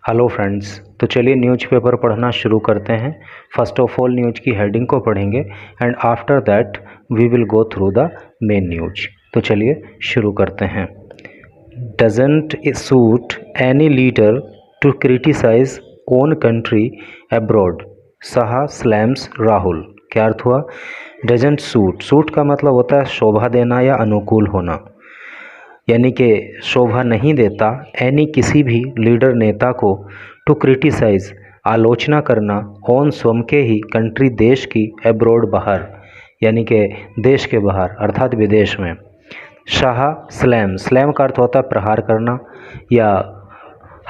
Hello friends, तो चलिए newspaper पढ़ना शुरू करते हैं। फर्स्ट ऑफ ऑल न्यूज़ की हेडिंग को पढ़ेंगे and after that we will go through the main news. तो चलिए शुरू करते हैं। Doesn't suit any leader to criticise own country abroad, Shah slams Rahul. क्या अर्थ हुआ? डजंट सूट, सूट का मतलब होता है शोभा देना या अनुकूल होना, यानी कि शोभा नहीं देता एनी किसी भी लीडर नेता को टू क्रिटिसाइज आलोचना करना ऑन स्वयं के ही कंट्री देश की एब्रोड बाहर, यानी कि देश के बाहर अर्थात विदेश में। शाह स्लैम, स्लैम का अर्थ होता है प्रहार करना या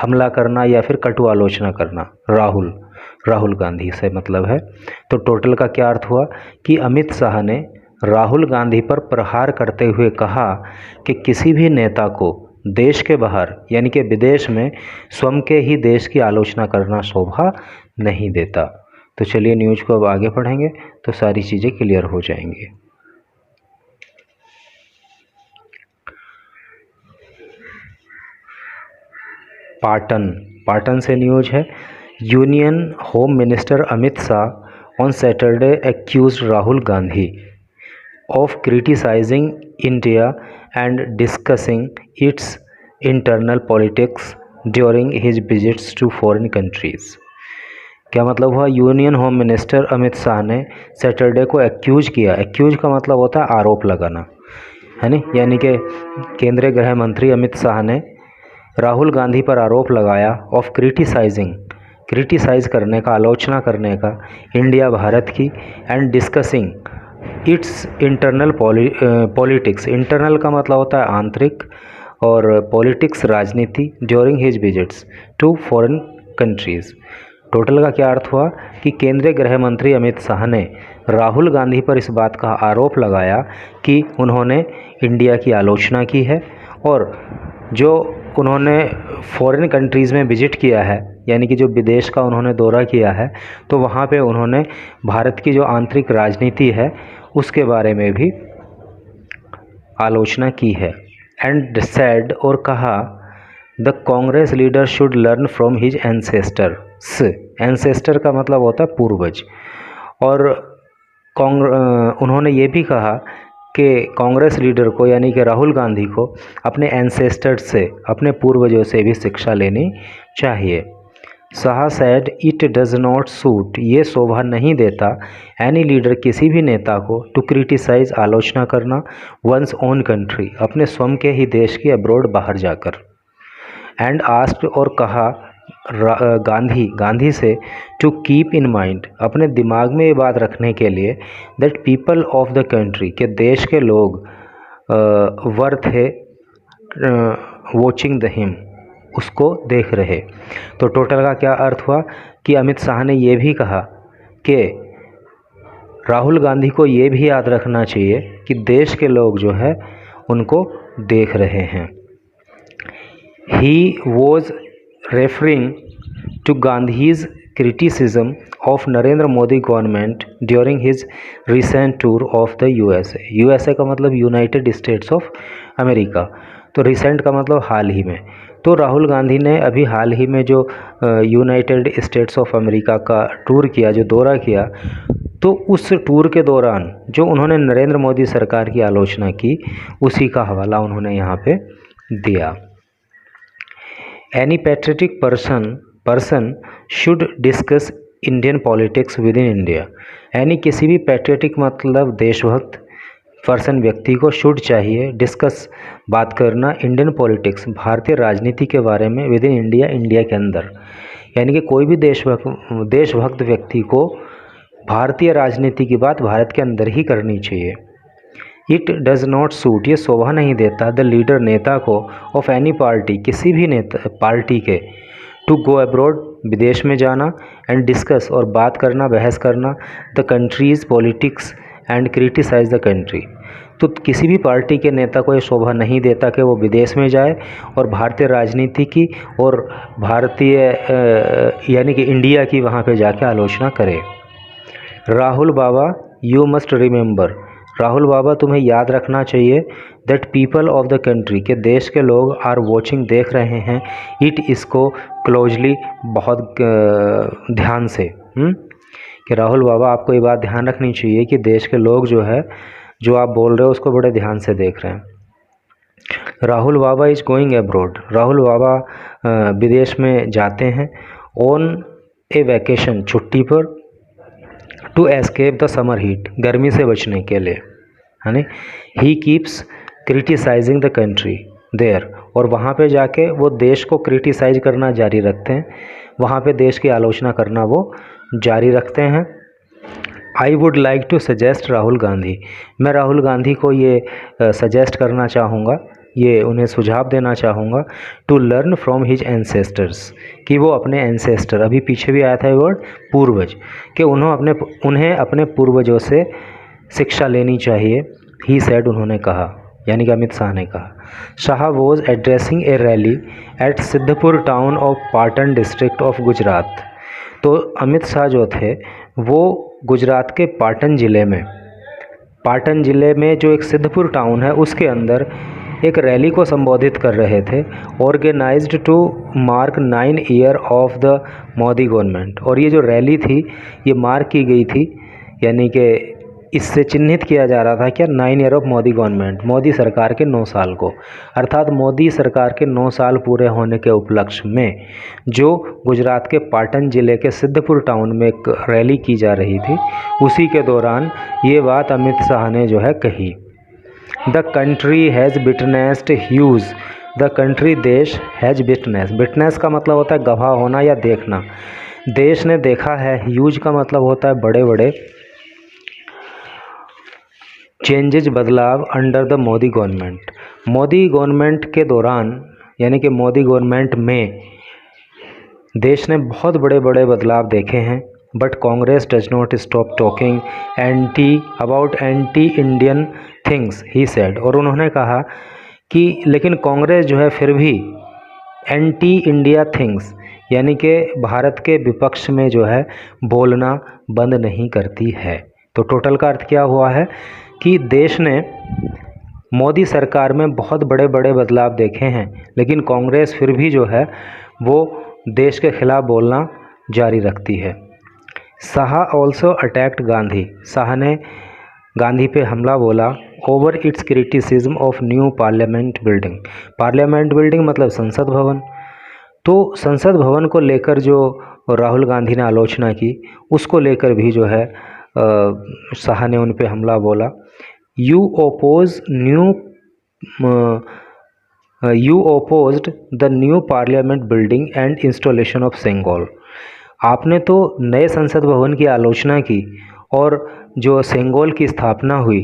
हमला करना या फिर कटु आलोचना करना। राहुल, राहुल गांधी से मतलब है। तो टोटल का क्या अर्थ हुआ कि अमित शाह ने राहुल गांधी पर प्रहार करते हुए कहा कि किसी भी नेता को देश के बाहर यानी कि विदेश में स्वयं के ही देश की आलोचना करना शोभा नहीं देता। तो चलिए न्यूज़ को अब आगे पढ़ेंगे तो सारी चीज़ें क्लियर हो जाएंगी। पाटन, पाटन से न्यूज़ है। Union home minister Amit Shah on Saturday accused Rahul Gandhi of criticizing India and discussing its internal politics during his visits to foreign countries। क्या मतलब हुआ? Union home minister Amit Shah ने सैटरडे को एक्यूज किया। एक्यूज का मतलब होता है आरोप लगाना, है नी, यानी कि केंद्रीय गृह मंत्री अमित शाह ने राहुल गांधी पर आरोप लगाया ऑफ क्रिटिसाइजिंग, क्रिटिसाइज करने का, आलोचना करने का, इंडिया भारत की, and discussing its internal politics. Internal का मतलब होता है आंतरिक और पॉलिटिक्स राजनीति during his visits to foreign countries. Total का क्या अर्थ हुआ कि केंद्रीय गृह मंत्री अमित शाह ने राहुल गांधी पर इस बात का आरोप लगाया कि उन्होंने इंडिया की आलोचना की है और जो उन्होंने फॉरेन कंट्रीज़ में विजिट किया है यानी कि जो विदेश का उन्होंने दौरा किया है तो वहाँ पे उन्होंने भारत की जो आंतरिक राजनीति है उसके बारे में भी आलोचना की है। एंड सेड, और कहा, the Congress leader should learn from his ancestors. Ancestor का मतलब होता है पूर्वज। और उन्होंने ये भी कहा कि कांग्रेस लीडर को यानी कि राहुल गांधी को अपने एंसेस्टर्स से, अपने पूर्वजों से भी शिक्षा लेनी चाहिए। Shah sad it does not suit, ये शोभा नहीं देता एनी लीडर किसी भी नेता को टू क्रिटिसाइज आलोचना करना वंस ओन कंट्री, अपने स्वयं के ही देश की अब्रोड बाहर जाकर। एंड आस्क्ड, और कहा गांधी से टू कीप इन माइंड, अपने दिमाग में ये बात रखने के लिए, that people of the country, के देश के लोग वर थे वॉचिंग द हिम, उसको देख रहे। तो टोटल का क्या अर्थ हुआ कि अमित शाह ने ये भी कहा कि राहुल गांधी को ये भी याद रखना चाहिए कि देश के लोग जो है उनको देख रहे हैं। He was referring to Gandhi's criticism of Narendra Modi government during his recent tour of the USA. USA का मतलब यूनाइटेड स्टेट्स ऑफ अमेरिका, तो रिसेंट का मतलब हाल ही में। तो राहुल गांधी ने अभी हाल ही में जो यूनाइटेड स्टेट्स ऑफ अमेरिका का टूर किया, जो दौरा किया, तो उस टूर के दौरान जो उन्होंने नरेंद्र मोदी सरकार की आलोचना की उसी का हवाला उन्होंने यहाँ पे दिया। Any patriotic person should discuss Indian politics with in India. यानी किसी भी पैट्रियटिक मतलब देशभक्त पर्सन, व्यक्ति को शुड चाहिए डिस्कस, बात करना, इंडियन पॉलिटिक्स, भारतीय राजनीति के बारे में विद इन इंडिया, इंडिया के अंदर। यानी कि कोई भी देशभक्त व्यक्ति को भारतीय राजनीति की बात भारत के अंदर ही करनी चाहिए। इट डज नॉट सूट, ये शोभा नहीं देता द लीडर, नेता को, ऑफ एनी पार्टी, किसी भी नेता पार्टी के, टू गो अब्रॉड, विदेश में जाना, एंड डिस्कस, और बात करना, बहस करना, the country's politics and criticise the country. तो किसी भी पार्टी के नेता को ये शोभा नहीं देता कि वो विदेश में जाए और भारतीय राजनीति की और भारतीय यानी कि इंडिया की वहाँ पे जाके आलोचना करे। राहुल बाबा, यू मस्ट रिमेंबर, राहुल बाबा तुम्हें याद रखना चाहिए that people of the country, के देश के लोग आर वॉचिंग, देख रहे हैं, इट, इसको, क्लोजली, बहुत ध्यान से। कि राहुल बाबा आपको ये बात ध्यान रखनी चाहिए कि देश के लोग जो है, जो आप बोल रहे हो उसको बड़े ध्यान से देख रहे हैं। Rahul Baba is going abroad, Rahul Baba विदेश में जाते हैं। ऑन ए वैकेशन, छुट्टी पर। To escape the summer heat, गर्मी से बचने के लिए, है ना। He keeps criticising the country there, और वहाँ पे जाके वो देश को क्रिटिसाइज करना जारी रखते हैं, वहाँ पे देश की आलोचना करना वो जारी रखते हैं। I would like to suggest Rahul Gandhi, मैं राहुल गांधी को ये सजेस्ट करना चाहूँगा, ये उन्हें सुझाव देना चाहूँगा। To learn from his ancestors, कि वो अपने एंसेस्टर, अभी पीछे भी आया था ये वर्ड पूर्वज, कि उन्हें अपने पूर्वजों से शिक्षा लेनी चाहिए। ही सेड, उन्होंने कहा, यानी कि अमित शाह ने कहा। Shah was addressing a rally at Siddhpur town of Patan district of Gujarat, तो अमित शाह जो थे वो गुजरात के पाटन ज़िले में जो एक सिद्धपुर टाउन है उसके अंदर एक रैली को संबोधित कर रहे थे। Organised to mark 9 year of the Modi government, और ये जो रैली थी ये मार्क की गई थी, यानी कि इससे चिन्हित किया जा रहा था क्या, 9 year of Modi government, Modi सरकार के 9 साल को, अर्थात मोदी सरकार के 9 साल पूरे होने के उपलक्ष्य में जो गुजरात के पाटन ज़िले के सिद्धपुर टाउन में एक रैली की जा रही थी, उसी के दौरान ये बात अमित शाह ने जो है कही। The country has witnessed huge, the country, देश, हैज़ विटनेस, विटनेस का मतलब होता है गवाह होना या देखना, देश ने देखा है। ह्यूज का मतलब होता है बड़े बड़े, चेंजेज, बदलाव, under the Modi government, Modi government के दौरान, यानी कि मोदी गवर्नमेंट में देश ने बहुत बड़े बड़े बदलाव देखे हैं। But Congress does not stop talking about anti Indian things, he said, और उन्होंने कहा कि लेकिन कांग्रेस जो है फिर भी एंटी इंडिया थिंग्स, यानी कि भारत के विपक्ष में जो है बोलना बंद नहीं करती है। तो टोटल का अर्थ क्या हुआ है कि देश ने मोदी सरकार में बहुत बड़े बड़े बदलाव देखे हैं, लेकिन कांग्रेस फिर भी जो है वो देश के खिलाफ बोलना जारी रखती है। शाह ऑल्सो अटैक्ड गांधी, शाह ने गांधी पे हमला बोला। Over it's criticism of new parliament building, parliament building मतलब संसद भवन, तो संसद भवन को लेकर जो राहुल गांधी ने आलोचना की उसको लेकर भी जो है शाह ने उन पे हमला बोला। You opposed the new parliament building and installation of Sengol, आपने तो नए संसद भवन की आलोचना की और जो सेंगोल की स्थापना हुई,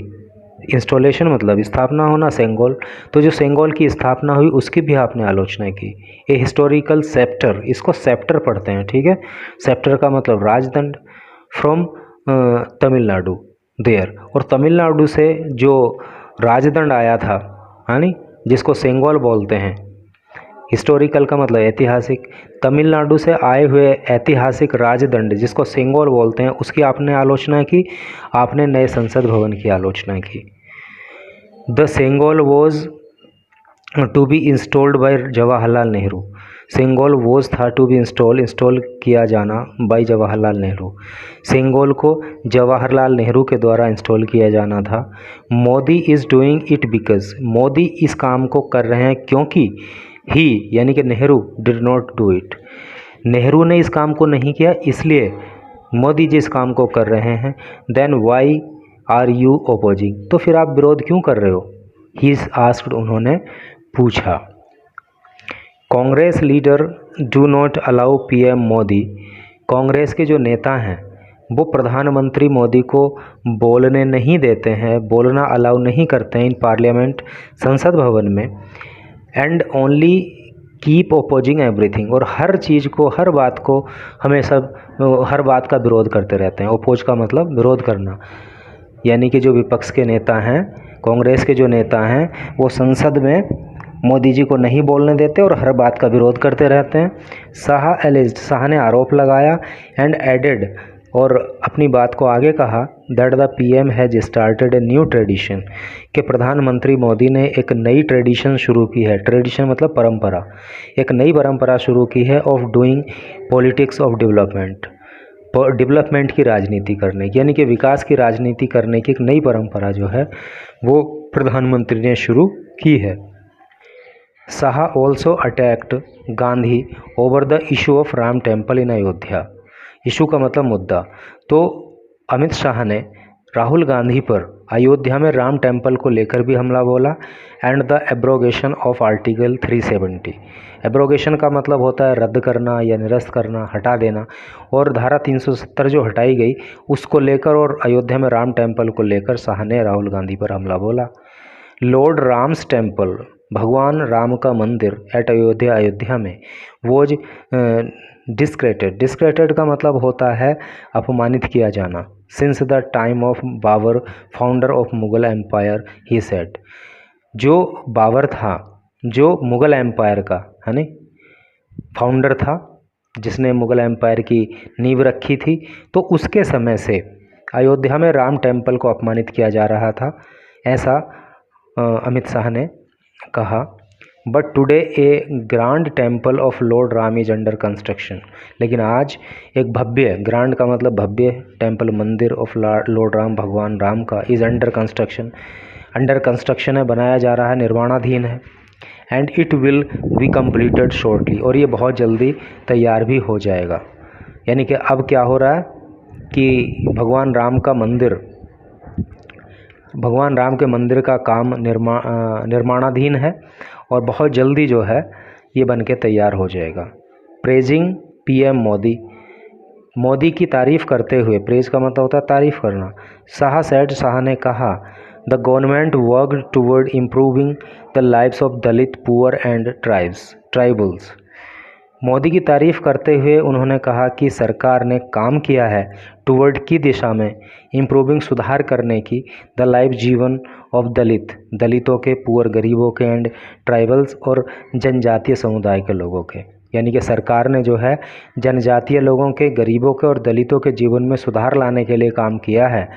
इंस्टॉलेशन मतलब स्थापना होना, सेंगोल, तो जो सेंगोल की स्थापना हुई उसकी भी आपने आलोचना की। ए हिस्टोरिकल सेप्टर, इसको सेप्टर पढ़ते हैं, ठीक है, सेप्टर का मतलब राजदंड, फ्रॉम तमिलनाडु देयर, और तमिलनाडु से जो राजदंड आया था, यानी जिसको सेंगोल बोलते हैं, हिस्टोरिकल का मतलब ऐतिहासिक, तमिलनाडु से आए हुए ऐतिहासिक राजदंड जिसको सेंगोल बोलते हैं उसकी आपने आलोचना की, आपने नए संसद भवन की आलोचना की। The Sengol was to be installed by Jawaharlal Nehru, Sengol was था टू बी इंस्टॉल किया जाना बाय जवाहरलाल नेहरू, सेंगोल को जवाहरलाल नेहरू के द्वारा इंस्टॉल किया जाना था। Modi is doing it because, Modi इस काम को कर रहे हैं क्योंकि ही, यानी कि Nehru, did not do it, Nehru ने इस काम को नहीं किया इसलिए मोदी जी इस काम को कर रहे हैं। Then why are you opposing, तो फिर आप विरोध क्यों कर रहे हो, ही आस्क्ड, उन्होंने पूछा। Congress leader do not allow PM Modi, Congress के जो नेता हैं वो प्रधानमंत्री मोदी को बोलने नहीं देते हैं, बोलना अलाउ नहीं करते हैं इन पार्लियामेंट, संसद भवन में। And only keep opposing everything, और हर चीज़ को, हर बात को हमेशा, हर बात का विरोध करते रहते हैं। ओपोज का मतलब विरोध करना, यानी कि जो विपक्ष के नेता हैं, कांग्रेस के जो नेता हैं, वो संसद में मोदी जी को नहीं बोलने देते और हर बात का विरोध करते रहते हैं। शाह ने आरोप लगाया एंड एडेड और अपनी बात को आगे कहा that the PM has started a new tradition, कि प्रधानमंत्री मोदी ने एक नई ट्रेडिशन शुरू की है। ट्रेडिशन मतलब परंपरा, एक नई परंपरा शुरू की है of doing politics of development, development की राजनीति करने की, यानी कि विकास की राजनीति करने की एक नई परंपरा जो है वो प्रधानमंत्री ने शुरू की है। Shah also attacked Gandhi over the issue of Ram temple in Ayodhya. Issue का मतलब मुद्दा। तो अमित शाह ने राहुल गांधी पर अयोध्या में राम टेम्पल को लेकर भी हमला बोला and the abrogation of article 370। Abrogation का मतलब होता है रद्द करना या निरस्त करना, हटा देना, और धारा 370 जो हटाई गई उसको लेकर और अयोध्या में राम टेम्पल को लेकर शाह ने राहुल गांधी पर हमला बोला। लॉर्ड राम्स टेम्पल, भगवान राम का मंदिर एट अयोध्या, अयोध्या में वॉज डिस्क्रेडिटेड। डिस्क्रेडिटेड का मतलब होता है अपमानित किया जाना। Since the time of Babur founder of Mughal empire he said, जो बाबर था, जो मुगल एम्पायर का है ना फाउंडर था, जिसने मुगल एम्पायर की नींव रखी थी, तो उसके समय से अयोध्या में राम टेम्पल को अपमानित किया जा रहा था, ऐसा अमित शाह ने कहा। But today A grand temple of Lord Ram is under construction, लेकिन आज एक भव्य, ग्रांड का मतलब भव्य, टेम्पल मंदिर ऑफ लॉर्ड राम, भगवान राम का, is under construction, under construction है, बनाया जा रहा है, निर्माणाधीन है। And it will be completed shortly, और ये बहुत जल्दी तैयार भी हो जाएगा। यानी कि अब क्या हो रहा है कि भगवान राम का मंदिर, भगवान राम के मंदिर का काम निर्माणाधीन है और बहुत जल्दी जो है ये बन के तैयार हो जाएगा। प्रेजिंग पीएम मोदी, मोदी की तारीफ़ करते हुए, प्रेज का मतलब होता है तारीफ़ करना, शाह सेड, शाह ने कहा the government worked toward improving the lives of Dalit, poor and tribals. Modi की तारीफ़ करते हुए उन्होंने कहा कि सरकार ने काम किया है टुवर्ड की दिशा में, इम्प्रूविंग सुधार करने की, द लाइफ जीवन ऑफ दलित, दलितों के, पुअर गरीबों के, एंड ट्राइबल्स और जनजातीय समुदाय के लोगों के। यानी कि सरकार ने जो है जनजातीय लोगों के, गरीबों के और दलितों के जीवन में सुधार लाने के लिए काम किया है।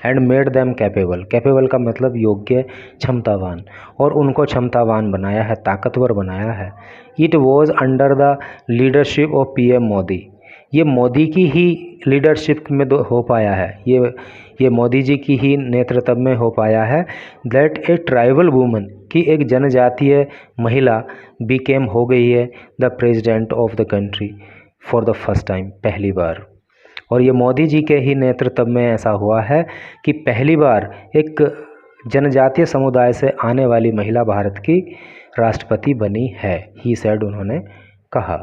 And made them capable, capable का मतलब योग्य, क्षमतावान, और उनको क्षमतावान बनाया है, ताकतवर बनाया है। It was under the leadership of PM Modi, ये मोदी की ही लीडरशिप में हो पाया है, ये मोदी जी की ही नेतृत्व में हो पाया है। दैट ए ट्राइबल वुमन, की एक जनजातीय महिला बीकेम हो गई है the president of the country for the first time, पहली बार। और ये मोदी जी के ही नेतृत्व में ऐसा हुआ है कि पहली बार एक जनजातीय समुदाय से आने वाली महिला भारत की राष्ट्रपति बनी है, ही सेड, उन्होंने कहा।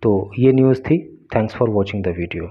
तो ये न्यूज़ थी। Thanks for watching the video.